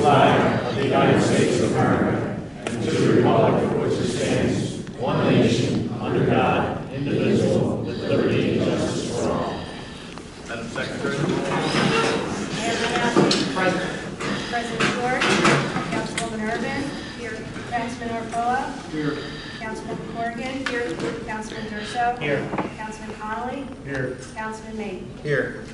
flag of the United States of America and to the republic for which it stands, one nation, under God, indivisible, with liberty and justice for all. Madam Secretary. Present. President George. Councilwoman Urban. Here. Councilman Arcola. Here. Councilman Corrigan. Here. Councilman Durso. Here. Councilman Connolly. Here. Councilman Mayne. Here.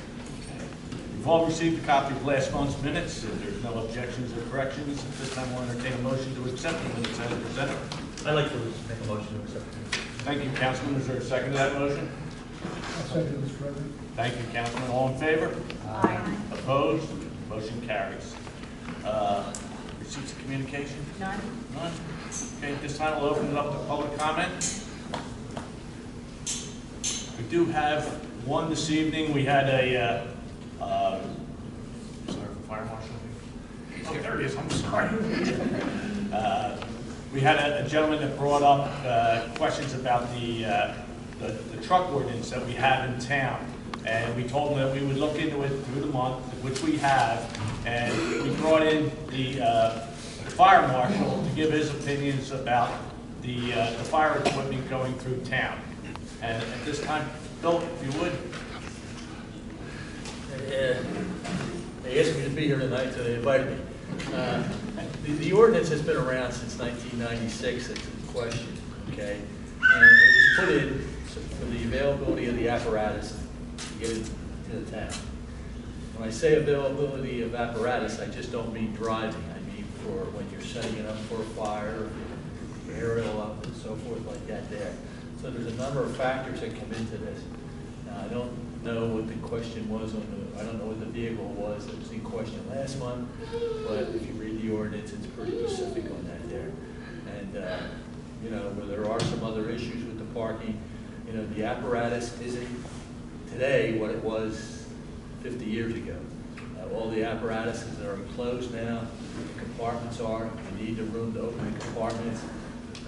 You've all received a copy of last month's minutes. If there's no objections or corrections, at this time we'll entertain a motion to accept the minutes as presented. I'd like to make a motion to accept. Thank you, Councilman. Is there a second to that motion? I'll second, Mr. President. Thank you, Councilman. All in favor? Aye. Opposed? Motion carries. Receipts of communication? None. None? Okay, at this time we'll open it up to public comment. We do have one this evening. We had a, fire marshal. Oh, there it is. I'm sorry. We had a gentleman that brought up questions about the truck ordinance that we have in town. And we told him that we would look into it through the month, which we have. And we brought in the fire marshal to give his opinions about the fire equipment going through town. And at this time, Bill, if you would. They asked me to be here tonight, so they invited me. The ordinance has been around since 1996, it's in question, okay? And it was put in for the availability of the apparatus to get it to the town. When I say availability of apparatus, I just don't mean driving. I mean for when you're setting it up for a fire, aerial up and so forth like that there. So there's a number of factors that come into this. Now, I don't know what the question was I don't know what the vehicle was that was in question last month, but if you read the ordinance, it's pretty specific on that there. And, you know, where there are some other issues with the parking, you know, the apparatus isn't today what it was 50 years ago. All the apparatuses are enclosed now, the compartments are, you need the room to open the compartments.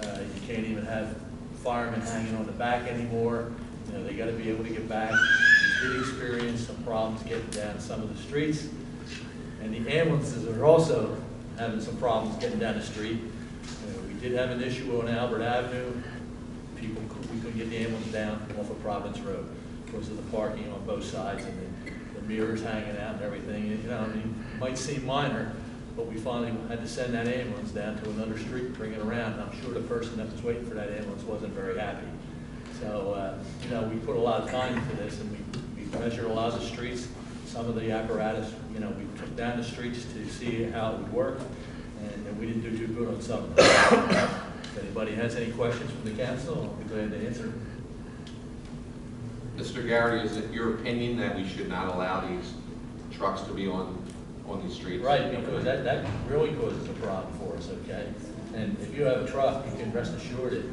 You can't even have firemen hanging on the back anymore. You know, they got to be able to get back. We did experience some problems getting down some of the streets. And the ambulances are also having some problems getting down the street. We did have an issue on Albert Avenue. We couldn't get the ambulance down off of Providence Road because of the parking on both sides and the mirrors hanging out and everything. You know, I mean, it might seem minor, but we finally had to send that ambulance down to another street, bring it around. And I'm sure the person that was waiting for that ambulance wasn't very happy. So, you know, we put a lot of time into this, and we measured a lot of the streets. Some of the apparatus, you know, we took down the streets to see how it would work, and we didn't do too good on some of them. If anybody has any questions from the council, I'll be glad to answer. Mr. Gary, is it your opinion that we should not allow these trucks to be on these streets? Right, because that really causes a problem for us, okay? And if you have a truck, you can rest assured that,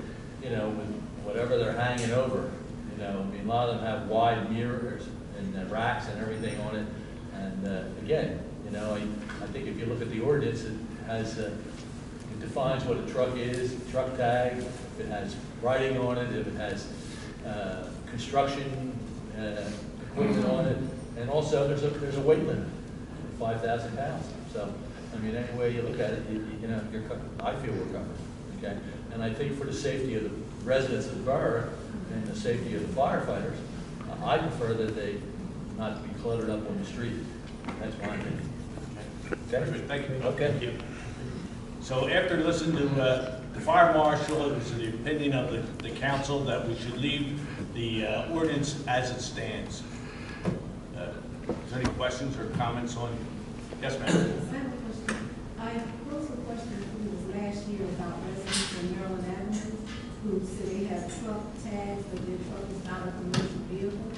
you know, with whatever they're hanging over, you know, I mean, a lot of them have wide mirrors and racks and everything on it. And again, you know, I think if you look at the ordinance, it has, it defines what a truck is, truck tag, if it has writing on it, if it has construction equipment on it, and also there's a weight limit, 5,000 pounds. So, I mean, any way you look at it, you know, you're covered. I feel we're covered, okay? And I think for the safety of the residents of the borough and the safety of the firefighters, I prefer that they not be cluttered up on the street. That's my opinion. Okay, thank you. Okay. Thank you. So after listening to the fire marshal, it was the opinion of the council that we should leave the ordinance as it stands. Is there any questions or comments on? Yes, ma'am. I have a question. I posed a question, I think it was last year, about residents in Maryland Avenue who said they have truck tags, but their truck is not a commercial vehicle.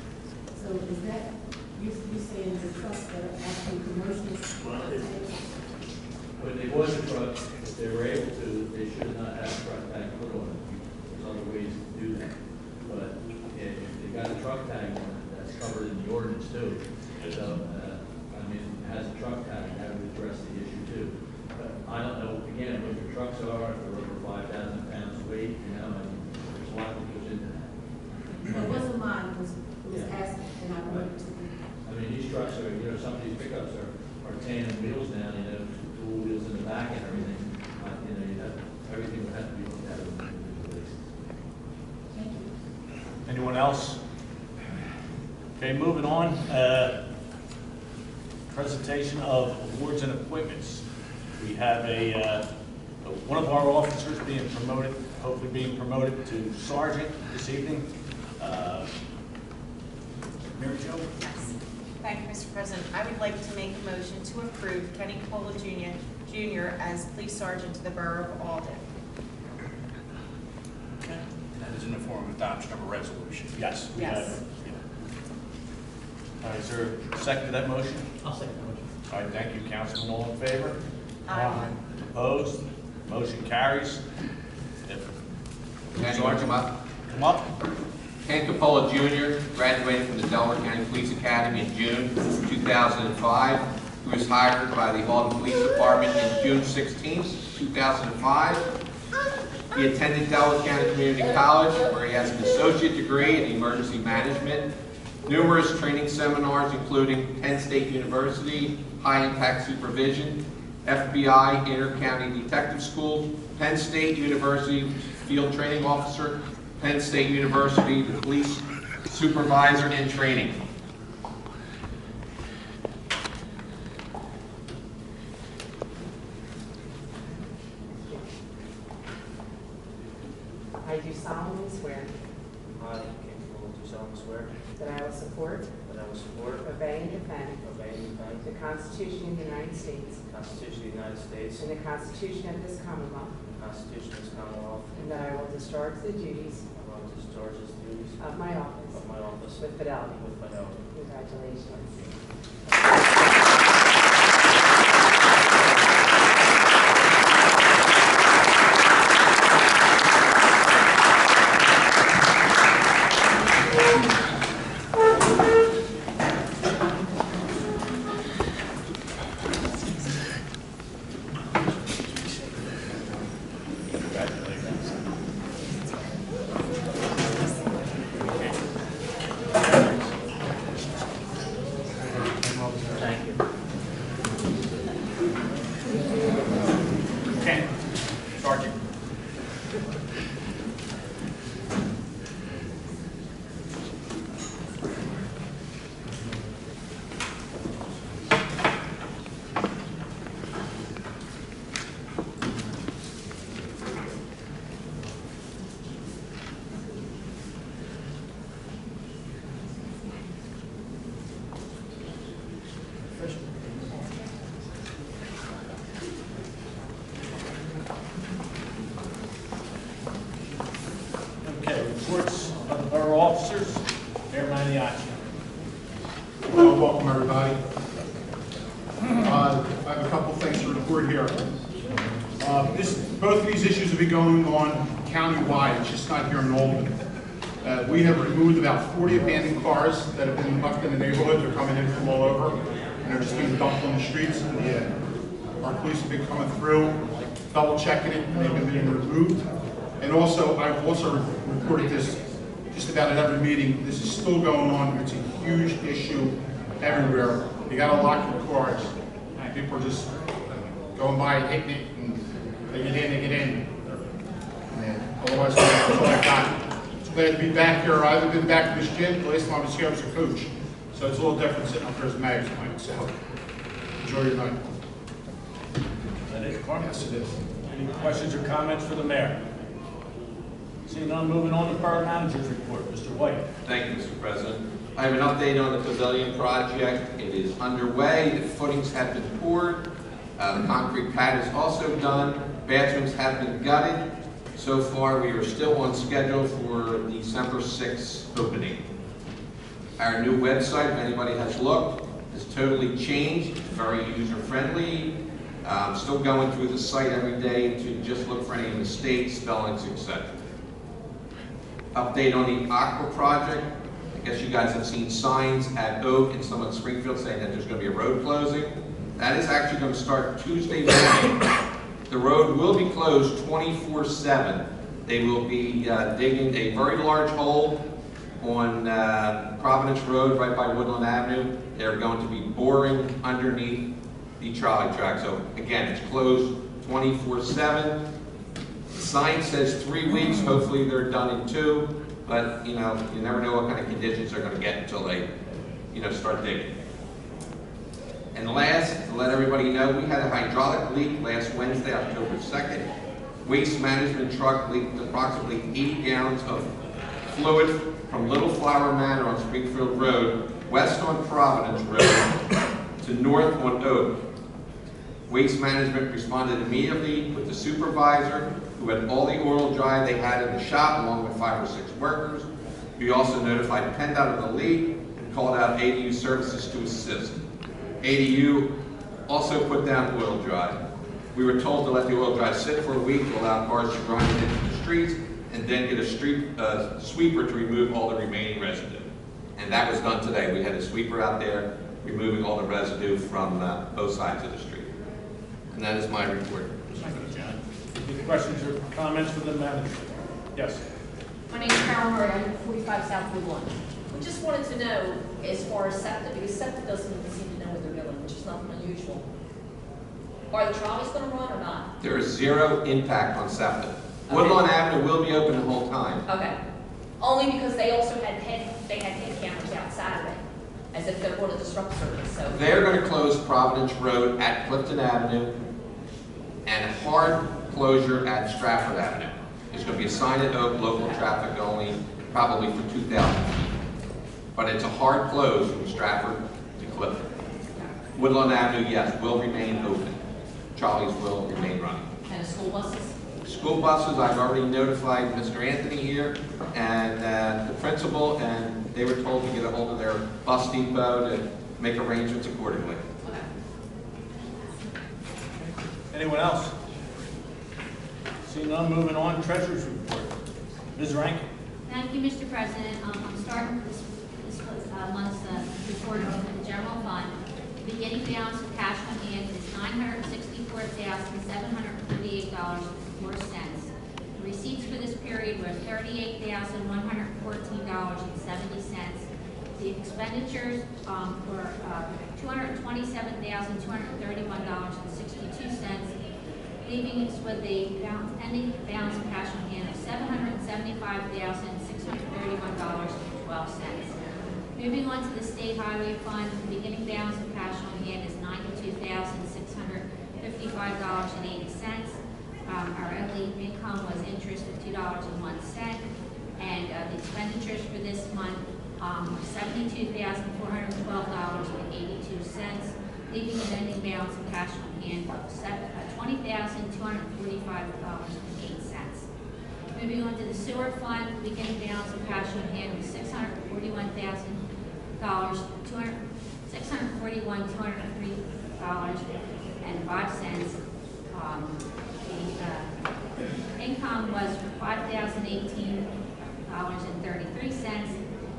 So is that, you saying the trucks that are actually commercial? When they was a truck, if they were able to, they should not have a truck tag put on it. There's other ways to do that. But if they got a truck tag on it, that's covered in the ordinance too. So, I mean, it has a truck tag, that would address the issue too. But I don't know, again, what your trucks are, if they're over 5,000 pounds weight, you know, and there's a lot that goes into that. It wasn't mine, it was asked, and I wanted to. I mean, these trucks are, you know, some of these pickups are tan wheels now, you know, to pool wheels in the back and everything, everything would have to be looked at on an individual basis. Thank you. Anyone else? Okay, moving on. Presentation of awards and appointments. We have one of our officers being promoted, hopefully being promoted to sergeant this evening. Mary Jo? Yes. Thank you, Mr. President. I would like to make a motion to approve Kenny Cola Jr. as police sergeant to the Borough of Alden. That is in the form of adoption of a resolution. Yes. we Yes. have- All right, is there a second to that motion? I'll second the motion. All right, thank you, Councilman. All in favor? Aye. Opposed? Motion carries. If- Anyone come up? Come up. Ken Capola Jr. graduated from the Delaware County Police Academy in June 2005. He was hired by the Alden Police Department in June 16, 2005. He attended Delaware County Community College, where he has an associate degree in emergency management, numerous training seminars, including Penn State University, High Impact Supervision, FBI Inter-County Detective School, Penn State University Field Training Officer, Penn State University Police Supervisor in Training. I do solemnly swear I, Ken Capola, do solemnly swear that I will support, that I will support, obey, and defend obey, and defend the Constitution of the United States the Constitution of the United States and the Constitution of this Commonwealth, and the Constitution of this Commonwealth, and that I will discharge the duties and will discharge the duties of my office of my office with fidelity. with fidelity. Congratulations. Thank you. Ken, Sergeant. Okay, reports of the borough officers. Mayor Maniaci. Welcome, everybody. I have a couple things to report here. Both of these issues have been going on countywide, it's just not here in Albany. We have removed about 40 abandoned cars that have been left in the neighborhood. They're coming in from all over, and they're just being dumped on the streets. Our police have been coming through, double checking it, and they've been being removed. And also, I've also reported this just about at every meeting. This is still going on. It's a huge issue everywhere. You gotta lock your cars. People are just going by, hitting it, and they get in. And otherwise, that's all I got. It's glad to be back here. I haven't been back to this gym. The last time I was here, I was a coach. So it's a little different sitting up here as a mag tonight. So enjoy your night. Is that it, Carmen? Yes, it is. Any questions or comments for the mayor? Seeing none, moving on to borough manager's report. Mr. White. Thank you, Mr. President. I have an update on the pavilion project. It is underway. The footings have been poured. The concrete pad is also done. Bathrooms have been gutted. So far, we are still on schedule for December 6th opening. Our new website, if anybody has looked, has totally changed. It's very user-friendly. Still going through the site every day to just look for any mistakes, spellings, etc. Update on the Aqua project. I guess you guys have seen signs at Oak and some at Springfield saying that there's going to be a road closing. That is actually going to start Tuesday morning. The road will be closed 24/7. They will be digging a very large hole on Providence Road right by Woodland Avenue. They're going to be boring underneath the trolley track. So again, it's closed 24/7. The sign says 3 weeks, hopefully they're done in 2, but you know, you never know what kind of conditions they're gonna get until they, you know, start digging. And last, to let everybody know, we had a hydraulic leak last Wednesday, October 2nd. Waste management truck leaked approximately 80 gallons of fluid from Little Flower Manor on Springfield Road, west on Providence Road, to north on Oak. Waste management responded immediately with the supervisor, who had all the oil dry they had in the shop, along with 5 or 6 workers. We also notified PennDOT of the leak and called out ADU services to assist. ADU also put down oil dry. We were told to let the oil dry sit for a week to allow cars to grind it into the streets, and then get a street sweeper to remove all the remaining residue. And that was done today. We had a sweeper out there removing all the residue from both sides of the street. And that is my report. Thank you, John. Any questions or comments for the manager? Yes. My name is Carol Murray, I live 45 South Route 1. We just wanted to know, as far as SEPTA, because SEPTA doesn't even seem to know what they're doing, which is nothing unusual. Are the trolleys going to run or not? There is zero impact on SEPTA. Woodlawn Avenue will be open the whole time. Okay. Only because they also had head cameras out Saturday, as if they're going to disrupt service, so. They're going to close Providence Road at Clifton Avenue and a hard closure at Stratford Avenue. There's going to be a sign at Oak, local traffic only, probably for 2,000 feet. But it's a hard close from Stratford to Clifton. Woodlawn Avenue, yes, will remain open. Charlie's will remain running. And the school buses? School buses, I've already notified Mr. Anthony here and the principal, and they were told to get a hold of their bus depot to make arrangements accordingly. Okay. Anyone else? Seeing none, moving on, treasurer's report. Ms. Rankin. Thank you, Mr. President. I'm starting this month's report on the general fund. The beginning balance of cash on hand is $964,738.04. The receipts for this period were $38,114.70. The expenditures were $227,231.62, leaving us with the ending balance of cash on hand of $775,631.12. Moving on to the state highway fund, the beginning balance of cash on hand is $92,655.80. Our only income was interest of $2.01, and the expenditures for this month $72,412.82, leaving an ending balance of cash on hand of $20,245.08. Moving on to the sewer fund, beginning balance of cash on hand was $641,203.05. The income was $5,018.33.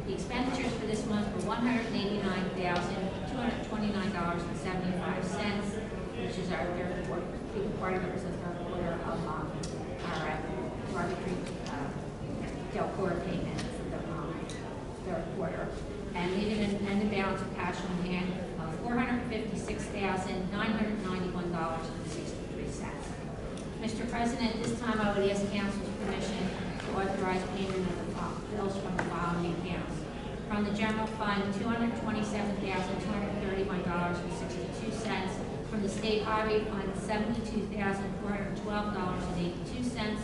The expenditures for this month were $189,229.75, which is our third quarter. Part of it was the third quarter of our Market Creek Del Cora payment for the third quarter, and leaving an ending balance of cash on hand of $456,991.63. Mr. President, this time I would ask Council's permission to authorize payment of the bills from the following accounts. From the general fund, $227,231.62. From the state highway fund, $72,412.82.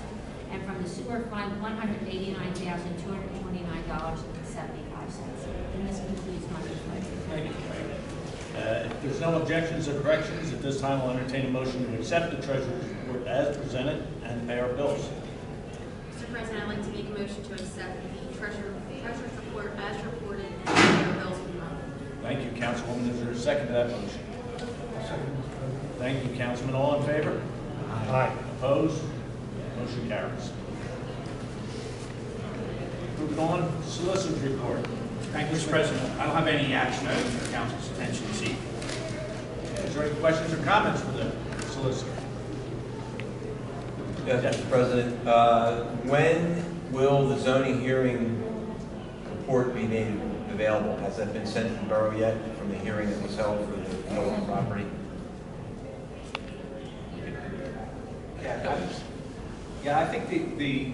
And from the sewer fund, $189,229.75. And this concludes my report. Thank you. If there's no objections or corrections, at this time I'll entertain a motion to accept the treasurer's report as presented and pay our bills. Mr. President, I'd like to make a motion to accept the treasurer's report as reported and pay our bills for the month. Thank you, Councilwoman. Is there a second to that motion? Thank you, Councilman. All in favor? Aye. Opposed? Motion carries. Moving on, solicitor's report. Thank you, Mr. President. I don't have any action items for council's attention this evening. Is there any questions or comments for the solicitor? Yes, Mr. President. When will the zoning hearing report be made available? Has that been sent to the borough yet from the hearing that was held for the property? Yeah, I think the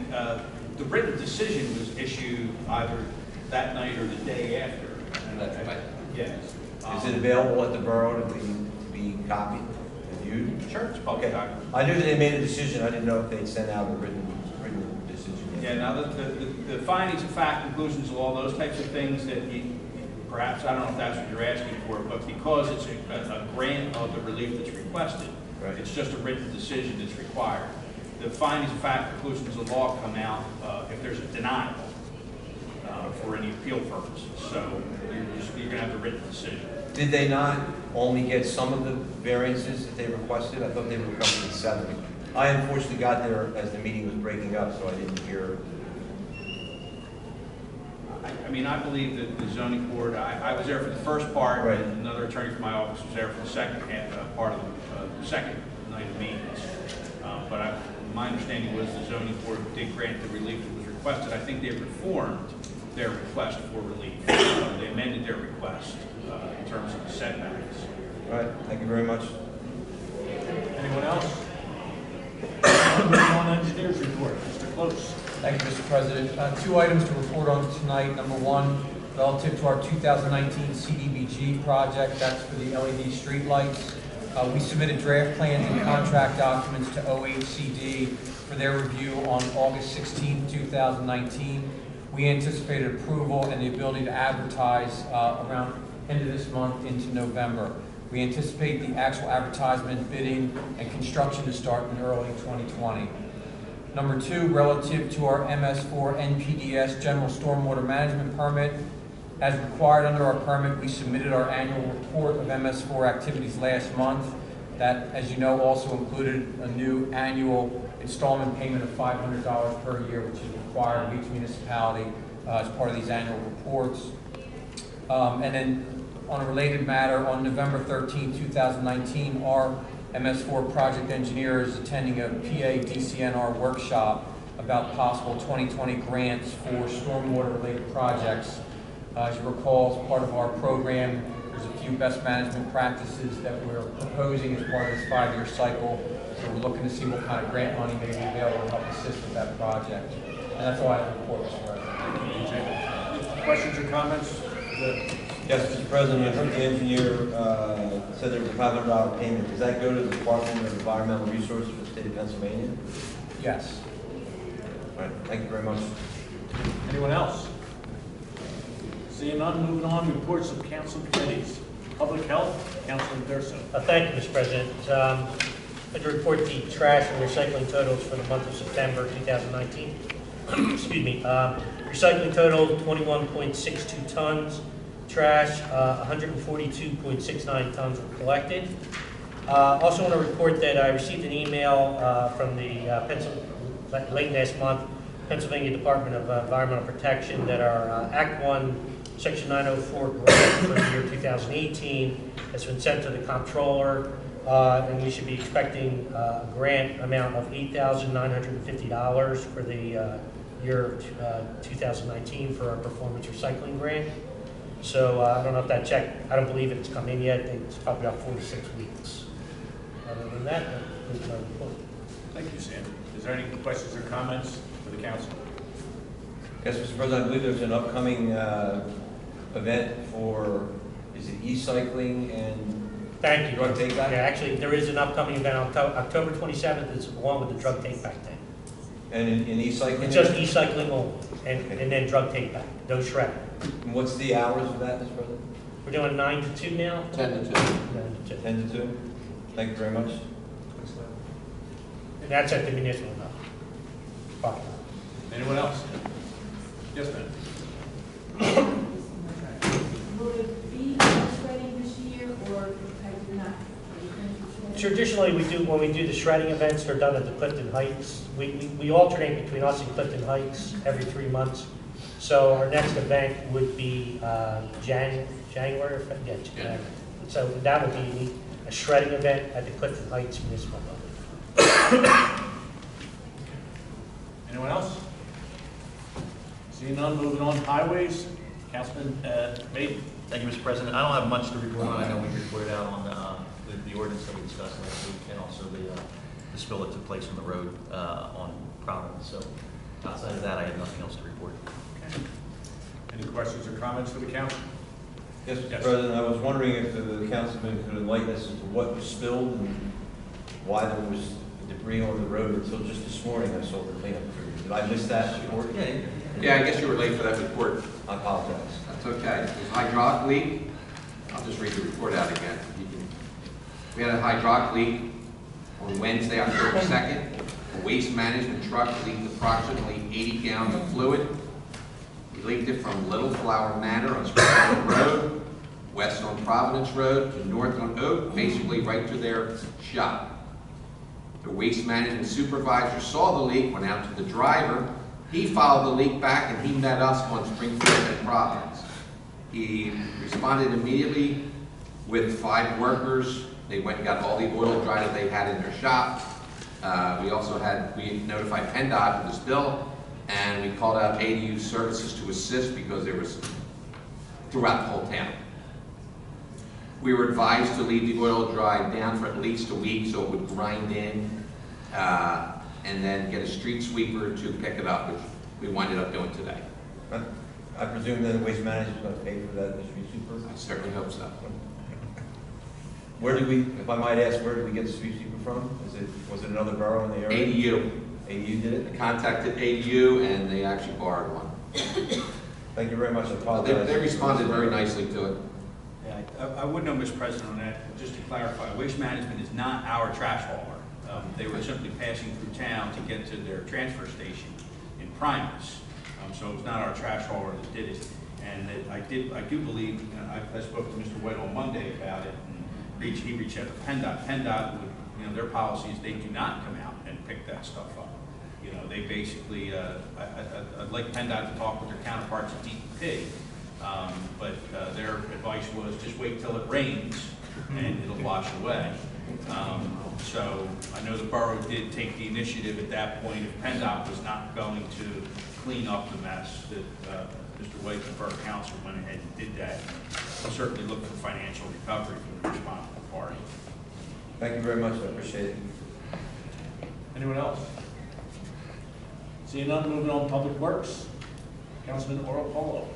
written decision was issued either that night or the day after. That's right. Yes. Is it available at the borough to be copied, reviewed? Sure, it's public Okay. document. I knew that they made a decision, I didn't know if they'd sent out a written decision. Yeah, now the findings of fact, conclusions of law, those types of things that perhaps, I don't know if that's what you're asking for, but because it's a grant of the relief that's requested, Right. it's just a written decision that's required. The findings of fact, conclusions of law come out if there's a denial for any appeal purposes. So you're going to have a written decision. Did they not only get some of the variances that they requested? I thought they were requesting 7. I unfortunately got there as the meeting was breaking up, so I didn't hear. I mean, I believe that the zoning board, I was there for the first part, Right. and another attorney from my office was there for the second part of the second night of meetings. But my understanding was the zoning board did grant the relief that was requested. I think they reformed their request for relief. They amended their request in terms of the setbacks. All right, thank you very much. Anyone else? Moving on, engineers report, Mr. Close. Thank you, Mr. President. 2 items to report on tonight. Number 1, relative to our 2019 CDBG project, that's for the LED streetlights. We submitted draft plans and contract documents to OHCD for their review on August 16, 2019. We anticipated approval and the ability to advertise around end of this month into November. We anticipate the actual advertisement, bidding, and construction to start in early 2020. Number 2, relative to our MS4 NPDS General Stormwater Management Permit. As required under our permit, we submitted our annual report of MS4 activities last month. That, as you know, also included a new annual installment payment of $500 per year, which is required of each municipality as part of these annual reports. And then on a related matter, on November 13, 2019, our MS4 project engineer is attending a PA DCNR workshop about possible 2020 grants for stormwater-related projects. As you recall, as part of our program, there's a few best management practices that we're proposing as part of this 5-year cycle. So we're looking to see what kind of grant money may be available to help assist with that project. And that's all I have to report, Mr. President. Questions or comments? Yes, Mr. President, I heard the engineer said there was a $500 payment. Does that go to the Department of Environmental Resources for the state of Pennsylvania? Yes. All right, thank you very much. Anyone else? Seeing none, moving on, reports of council committees. Public Health, Councilman Durso. Thank you, Mr. President. I'd like to report the trash and recycling totals for the month of September 2019. Excuse me. Recycling total 21.62 tons. Trash 142.69 tons were collected. Also want to report that I received an email from the late last month Pennsylvania Department of Environmental Protection that our Act 1 Section 904 grant for the year 2018 has been sent to the comptroller, and we should be expecting a grant amount of $8,950 for the year 2019 for our performance recycling grant. So I don't know if that check, I don't believe it's come in yet. It's probably about 4 to 6 weeks. Other than that, that's my report. Thank you, Sam. Is there any questions or comments for the council? Yes, Mr. President, I believe there's an upcoming event for, is it e-cycling and Thank you. drug take back? Yeah, actually, there is an upcoming event on October 27th. It's along with the drug take back day. And in e-cycling? It's just e-cycling only, and then drug take back, no shred. And what's the hours of that, Mr. President? We're doing 9 to 2 now? 10 to 2. 9 to 2. 10 to 2? Thank you very much. And that's at the municipal level. Parking lot. Anyone else? Yes, ma'am. Will it be shredding this year, or have you not? Traditionally, we do, when we do the shredding events, they're done at the Clifton Heights. We alternate between us and Clifton Heights every 3 months. So our next event would be January. Yeah. So that would be a shredding event at the Clifton Heights Municipal level. Anyone else? Seeing none, moving on, highways, Councilman Baden. Thank you, Mr. President. I don't have much to report on. I know we reported out on the ordinance that we discussed last week and also the the spill that took place on the road on Providence. So outside of that, I have nothing else to report. Okay. Any questions or comments for the council? Yes, Mr. President, I was wondering if the councilman could enlighten us as to what was spilled and why there was debris on the road until just this morning I saw the cleanup crew. Did I miss that report? Yeah, I guess you were late for that report. I apologize. That's okay. It was a hydraulic leak. I'll just read the report out again. We had a hydraulic leak on Wednesday, October 2nd. A waste management truck leaked approximately 80 gallons of fluid. We leaked it from Little Flower Manor on Springfield Road, west on Providence Road, to north on Oak, basically right to their shop. The waste management supervisor saw the leak, went out to the driver. He followed the leak back and he met us on Springfield and Providence. He responded immediately with 5 workers. They went and got all the oil dry that they had in their shop. We notified PennDOT of this bill, and we called out ADU services to assist because there was throughout the whole town. We were advised to leave the oil dry down for at least a week so it would grind in, and then get a street sweeper to pick it up, which we winded up doing today. I presume that the waste manager is going to pay for that, Mr. Super? I certainly hope so. Where did we, if I might ask, where did we get the street sweeper from? Was it another borough in the area? ADU. ADU did it? I contacted ADU and they actually borrowed one. Thank you very much. I apologize. They responded very nicely to it. Yeah, I would know, Mr. President, on that, just to clarify, Waste Management is not our trash hauler. They were simply passing through town to get to their transfer station in Primus. So it was not our trash hauler that did it. And I do believe, I spoke to Mr. White on Monday about it, and he reached out to PennDOT. PennDOT would, their policy is they do not come out and pick that stuff up. They basically, I'd like PennDOT to talk with their counterparts at DEP, but their advice was just wait till it rains and it'll wash away. So I know the borough did take the initiative at that point if PennDOT was not going to clean up the mess that Mr. White, the borough council, went ahead and did that. We'll certainly look for financial recovery from the responsible party. Thank you very much. I appreciate it. Anyone else? Seeing none, moving on to Public Works. Councilman Oro Polo.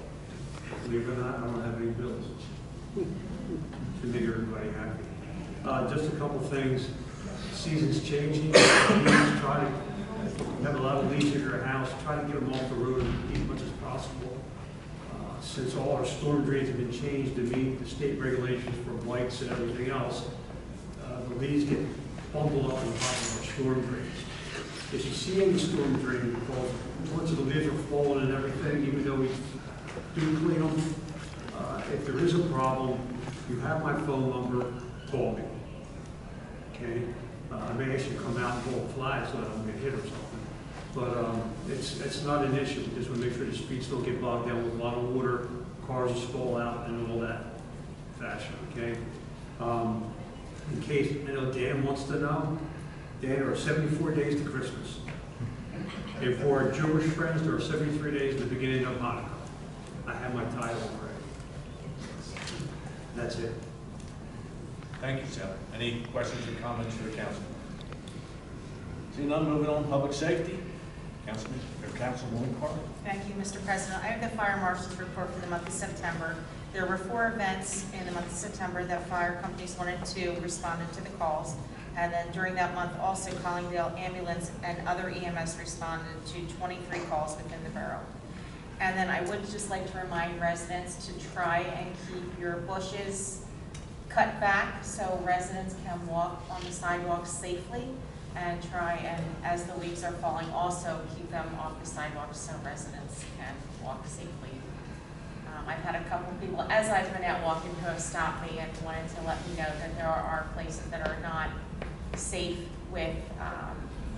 Believe it or not, I don't have any bills. To make everybody happy. Just a couple things. Season's changing. Try to have a lot of leaves at your house. Try to get them off the road as much as possible. Since all our storm drains have been changed to meet the state regulations for whites and everything else, the leaves get bundled up on top of our storm drains. If you see any storm drain, once the leaves are falling and everything, even though we do clean them, if there is a problem, you have my phone number, call me. Okay? I may actually come out and pull a flag so I don't get hit or something. But it's not an issue. We just want to make sure the streets don't get bogged down with a lot of water, cars will fall out and all that fashion, okay? In case, I know Dan wants to know, Dan, there are 74 days to Christmas. And for our Jewish friends, there are 73 days to the beginning of Hanukkah. I have my title already. That's it. Thank you, sir. Any questions or comments for the council? Seeing none, moving on to Public Safety. Councilwoman Carter. Thank you, Mr. President. I have the fire marshal's report for the month of September. There were 4 events in the month of September that fire companies wanted to respond to the calls. And then during that month, also Collingdale Ambulance and other EMS responded to 23 calls within the borough. And then I would just like to remind residents to try and keep your bushes cut back so residents can walk on the sidewalks safely, and try and, as the leaves are falling, also keep them off the sidewalks so residents can walk safely. I've had a couple of people, as I've been out walking, who have stopped me and wanted to let me know that there are places that are not safe with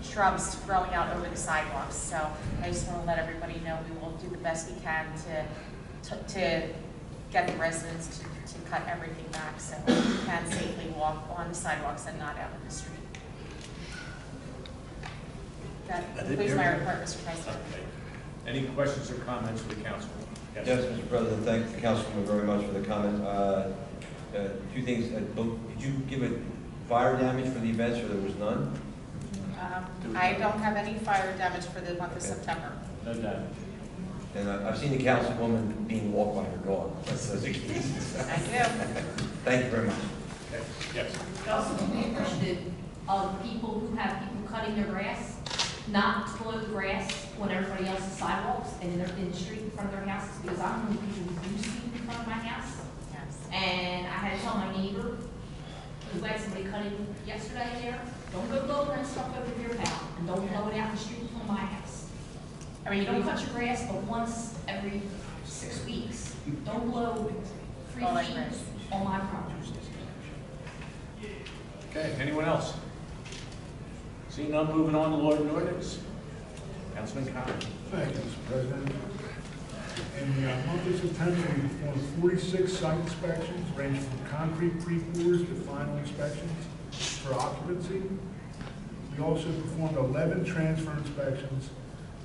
shrubs growing out over the sidewalks. So I just want to let everybody know we will do the best we can to get the residents to cut everything back so we can safely walk on the sidewalks and not out in the street. That concludes my report, Mr. President. Okay. Any questions or comments for the council? Yes, Mr. President, thank the councilman very much for the comment. 2 things. Did you give a fire damage for the events or there was none? I don't have any fire damage for the month of Okay. September. No damage. And I've seen the councilwoman being walked by her dog. That's the case. Thank you. Thank you very much. Okay. Yes. It also would be appreciative of people who have people cutting their grass, not to blow the grass on everybody else's sidewalks and in the street in front of their houses, because I'm one of the people who do speed in front of my house. Yes. And I had to tell my neighbor, who had somebody cutting yesterday there, don't go blowing that stuff over your pal, and don't blow it out in the street in front of my house. I mean, you don't cut your grass but once every 6 weeks. Don't blow 3 All that feet grass. on my property. Okay, anyone else? Seeing none, moving on to law and ordinance. Councilman Connor. Thank you, Mr. President. In the month of September, we performed 46 site inspections, ranging from concrete pre-pours to final inspections for occupancy. We also performed 11 transfer inspections,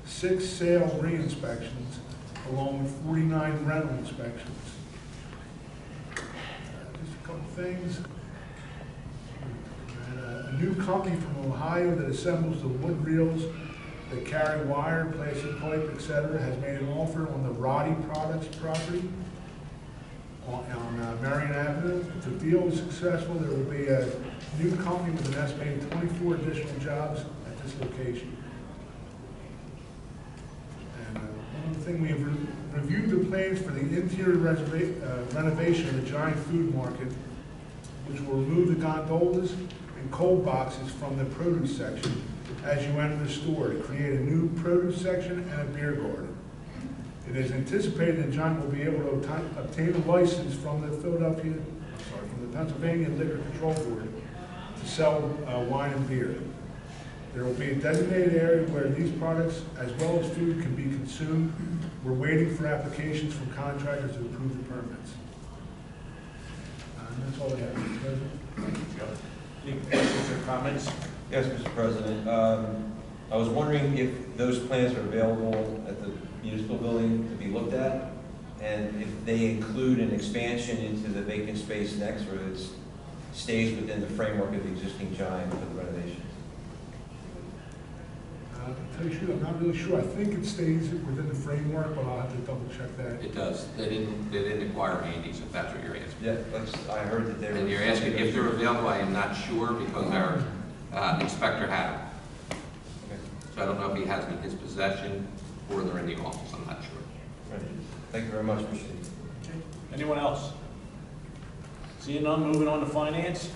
6 sale re-inspections, along with 49 rental inspections. Just a couple things. A new company from Ohio that assembles the wood reels that carry wire, plastic pipe, etc., has made an offer on the Roddy Products property on Marion Avenue. If the deal is successful, there will be a new company with an estimated 24 additional jobs at this location. And one other thing, we have reviewed the plans for the interior renovation of the Giant Food Market, which will remove the gondolas and cold boxes from the produce section as you enter the store to create a new produce section and a beer garden. It is anticipated that John will be able to obtain a license from the Pennsylvania Liquor Control Board to sell wine and beer. There will be a designated area where these products, as well as food, can be consumed. We're waiting for applications from contractors to approve the permits. And that's all I have, Mr. President. Any questions or comments? Yes, Mr. President. I was wondering if those plans are available at the municipal building to be looked at, and if they include an expansion into the vacant space next, or it stays within the framework of the existing Giant for the renovation. To tell you the truth, I'm not really sure. I think it stays within the framework, but I'll have to double check that. It does. They didn't acquire Andy's, if that's what you're asking. Yeah, I heard that they were. And you're asking if they're available, I am not sure, because our inspector had them. Okay. So I don't know if he has them in his possession or they're in the office, I'm not sure. Right. Thank you very much, Mr. Steve. Okay. Anyone else? Seeing none, moving on to finance.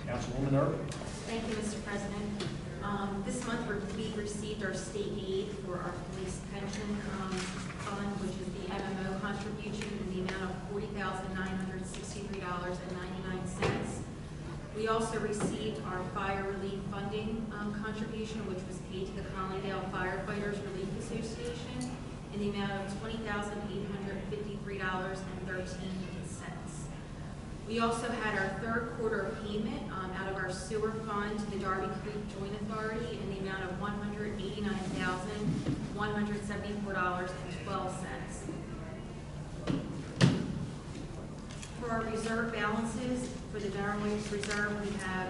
Councilwoman Irving. Thank you, Mr. President. This month, we received our state aid for our police pension fund, which is the MMO contribution in the amount of $40,963.99. We also received our fire relief funding contribution, which was paid to the Collingdale Firefighters Relief Association in the amount of $20,853.13. We also had our third quarter payment out of our sewer fund to the Darby Creek Joint Authority in the amount of $189,174.12. For our reserve balances, for the general reserve, we have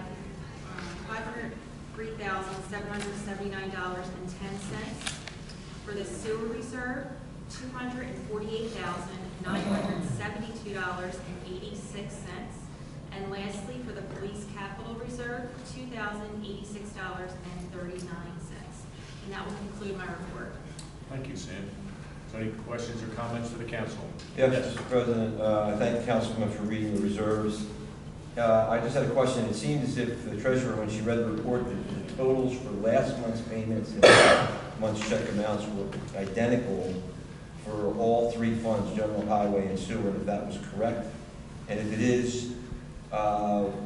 $503,779.10. For the sewer reserve, $248,972.86. And lastly, for the police capital reserve, $2,086.39. And that will conclude my report. Thank you, Sam. So any questions or comments for the council? Yes, Mr. President. I thank the councilman for reading the reserves. I just had a question. It seemed as if the treasurer, when she read the report, the totals for last month's payments and this month's check amounts were identical for all three funds, general, highway, and sewer, if that was correct. And if it is,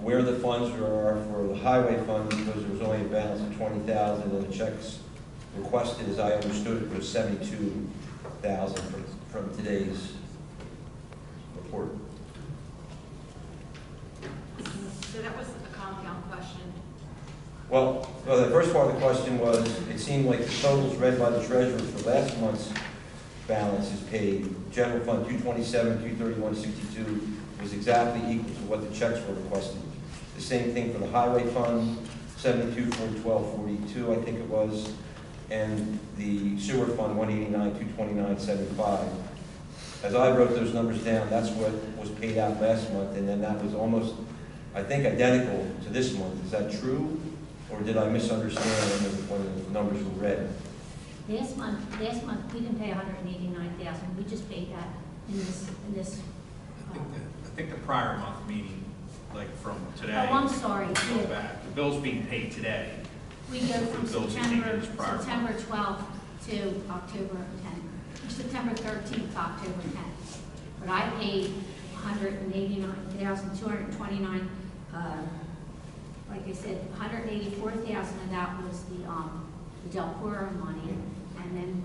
where the funds are for the highway fund, because there was only a balance of $20,000, and the checks requested, as I understood it, was $72,000 from today's report. So that was a compound question. Well, the first part of the question was, it seemed like the totals read by the treasurer for last month's balance is paid. General fund 227, 231.62 was exactly equal to what the checks were requested. The same thing for the highway fund, 72,412,42, I think it was, and the sewer fund, 189,229,75. As I wrote those numbers down, that's what was paid out last month, and then that was almost, I think, identical to this month. Is that true, or did I misunderstand when the numbers were read? Last month, we didn't pay 189,000, we just paid that in this. I think the prior month, meaning like from today. Oh, I'm sorry, Goes yeah. back. The bill's being paid today. We go from The bills you take in this prior month. September 12th to October 10th, September 13th to October 10th. But I paid 189,229, like I said, 184,000 of that was the Del Coro money, and then,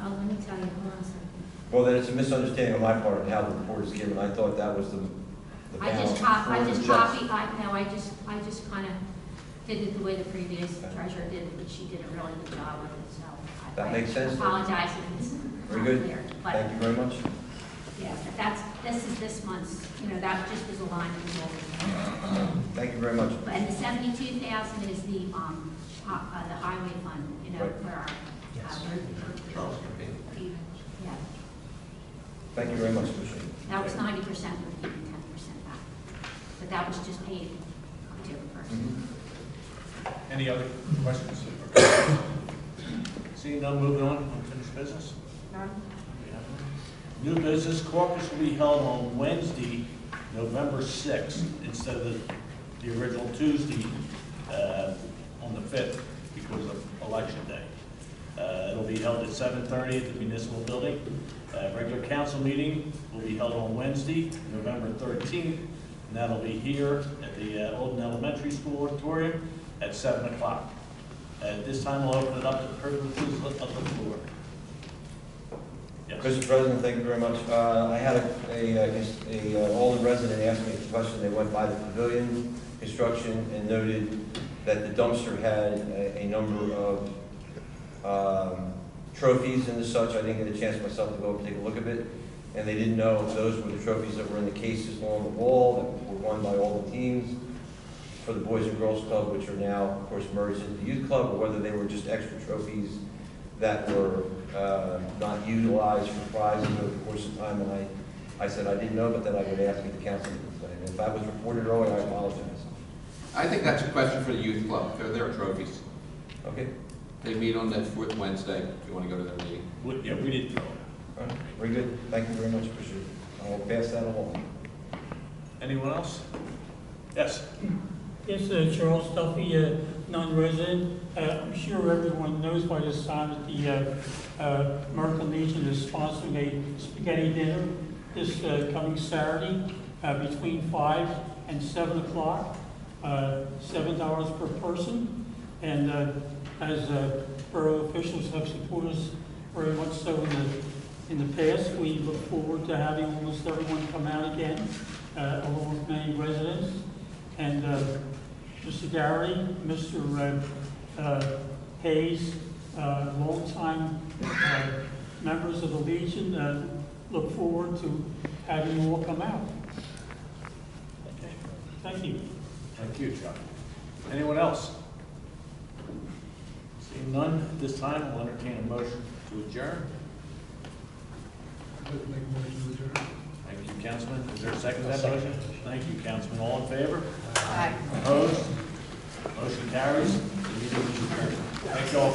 oh, let me tell you, hold on a second. Well, then it's a misunderstanding on my part of how the report is given. I thought that was the I balance. just copied, I just kind of did it the way the previous treasurer did it, but she did a really good job with it, so. That makes sense. I apologize if it's Very not good. clear. But, Thank you very much. yeah, but this is this month's, that just was a line in the wall. Thank you very much. And the 72,000 is the highway fund, Right. where our, Charles can pay. yeah, Thank you very much, Commissioner. that was 90%, we're keeping 10% back. But that was just paid October 1st. Mm-hmm. Any other questions? Seeing none, moving on, unfinished business? None? New business caucus will be held on Wednesday, November 6th, instead of the original Tuesday on the 5th because of election day. It'll be held at 7:30 at the municipal building. Regular council meeting will be held on Wednesday, November 13th, and that'll be here at the Olden Elementary School auditorium at 7 o'clock. At this time, we'll open it up to privileges of the floor. Yes. Mr. President, thank you very much. I had a Alden resident ask me a question. They went by the pavilion construction and noted that the dumpster had a number of trophies and such. I didn't get a chance myself to go up and take a look at it. And they didn't know if those were the trophies that were in the cases along the wall that were won by all the teams for the Boys and Girls Club, which are now, of course, merged into the youth club, or whether they were just extra trophies that were not utilized for prizes over the course of time. And I said I didn't know, but that I would ask at the council meeting. And if that was reported earlier, I apologize. I think that's a question for the youth club. There are trophies. Okay. They meet on that fourth Wednesday, if you want to go to their meeting. Yeah, we didn't throw it. All right. Very good. Thank you very much, appreciate it. I'll pass that along. Anyone else? Yes. Yes, Charles Duffy, non-resident. I'm sure everyone knows by this time that the American Legion is sponsoring a spaghetti dinner this coming Saturday between 5 and 7 o'clock, $7 per person. And as borough officials have supported us very much so in the past, we look forward to having almost everyone come out again, along with many residents. And Mr. Gary, Mr. Hayes, longtime members of the Legion, look forward to having you all come out. Okay. Thank you. Thank you, Chuck. Anyone else? Seeing none, at this time, we'll entertain a motion to adjourn. I'd like to make a motion to adjourn. Thank you, Councilman. Is there a second to that motion? Thank you, Councilman. All in favor? Aye. Opposed? Motion carries. The meeting is adjourned. Thank you all.